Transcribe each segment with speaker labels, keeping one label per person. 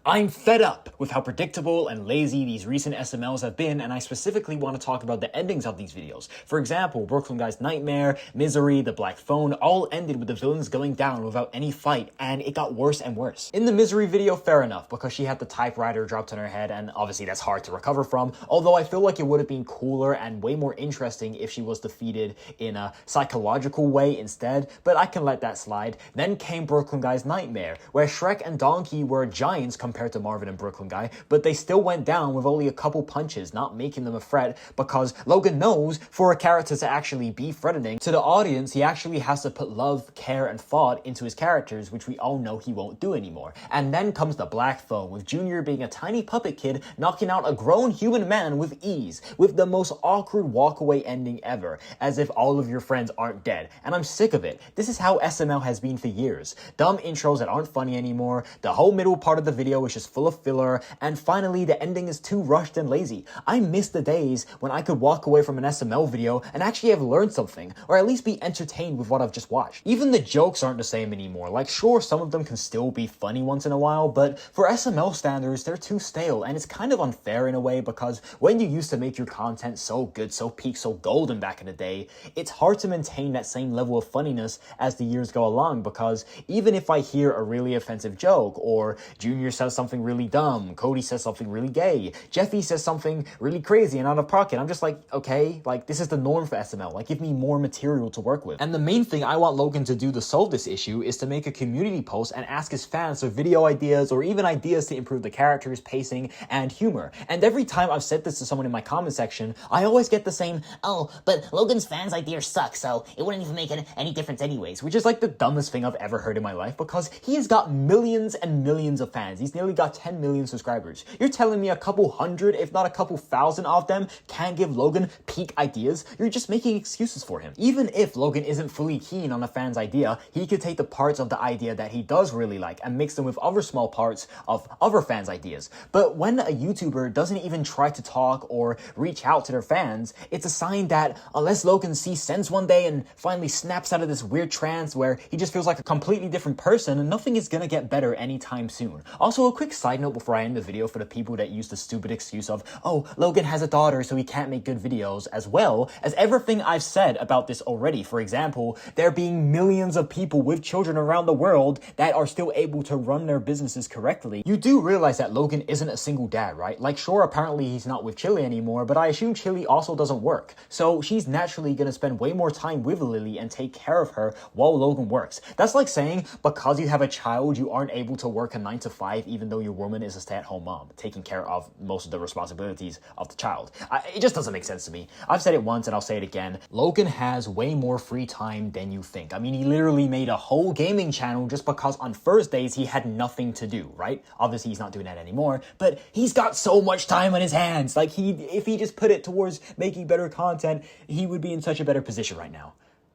Speaker 1: I'm fed up with how predictable and lazy these recent SMLs have been, and I specifically want to talk about the endings of these videos. For example, Brooklyn Guy's Nightmare, Misery, The Black Phone all ended with the villains going down without any fight, and it got worse and worse. In the Misery video, fair enough, because she had the typewriter dropped on her head, and obviously that's hard to recover from, although I feel like it would have been cooler and way more interesting if she was defeated in a psychological way instead, but I can let that slide. Then came Brooklyn Guy's Nightmare, where Shrek and Donkey were giants compared to Marvin and Brooklyn Guy, but they still went down with only a couple punches, not making them a threat, because Logan knows for a character to actually be threatening to the audience, he actually has to put love, care, and thought into his characters, which we all know he won't do anymore. And then comes the Black Phone, with Junior being a tiny puppet kid knocking out a grown human man with ease, with the most awkward walkaway ending ever, as if all of your friends aren't dead. And I'm sick of it. This is how SML has been for years. Dumb intros that aren't funny anymore, the whole middle part of the video is just full of filler, and finally the ending is too rushed and lazy. I miss the days when I could walk away from an SML video and actually have learned something, or at least be entertained with what I've just watched. Even the jokes aren't the same anymore. Like, sure, some of them can still be funny once in a while, but for SML standards, they're too stale, and it's kind of unfair in a way, because when you used to make your content so good, so peak, so golden back in the day, it's hard to maintain that same level of funniness as the years go along, because even if I hear a really offensive joke, or Junior says something really dumb, Cody says something really gay, Jeffy says something really crazy and out of pocket, I'm just like, okay, like, this is the norm for SML, like, give me more material to work with. And the main thing I want Logan to do to solve this issue is to make a community post and ask his fans for video ideas, or even ideas to improve the characters, pacing, and humor. And every time I've said this to someone in my comment section, I always get the same, oh, but Logan's fans' ideas suck, so it wouldn't even make any difference anyways, which is like the dumbest thing I've ever heard in my life, because he has got millions and millions of fans. He's nearly got 10 million subscribers. You're telling me a couple hundred, if not a couple thousand of them can't give Logan peak ideas? You're just making excuses for him. Even if Logan isn't fully keen on a fan's idea, he could take the parts of the idea that he does really like and mix them with other small parts of other fans' ideas. But when a YouTuber doesn't even try to talk or reach out to their fans, it's a sign that unless Logan sees sense one day and finally snaps out of this weird trance where he just feels like a completely different person, nothing is gonna get better anytime soon. Also, a quick side note before I end the video for the people that use the stupid excuse of, oh, Logan has a daughter so he can't make good videos, as well as everything I've said about this already. For example, there being millions of people with children around the world that are still able to run their businesses correctly. You do realize that Logan isn't a single dad, right? Like, sure, apparently he's not with Chili anymore, but I assume Chili also doesn't work. So she's naturally gonna spend way more time with Lily and take care of her while Logan works. That's like saying, because you have a child, you aren't able to work a 9 to 5 even though your woman is a stay-at-home mom, taking care of most of the responsibilities of the child. It just doesn't make sense to me. I've said it once and I'll say it again. Logan has way more free time than you think. I mean, he literally made a whole gaming channel just because on Thursdays he had nothing to do, right? Obviously he's not doing that anymore, but he's got so much time on his hands. Like, if he just put it towards making better content, he would be in such a better position right now.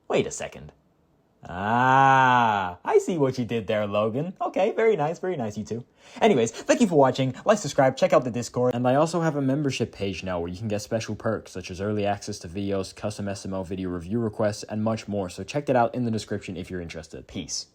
Speaker 1: Wait a second. Ah, I see what you did there, Logan. Okay, very nice, you two. Anyways, thank you for watching. Like, subscribe, check out the Discord. And I also have a membership page now where you can get special perks such as early access to videos, custom SML video review requests, and much more. So check that out in the description if you're interested. Peace.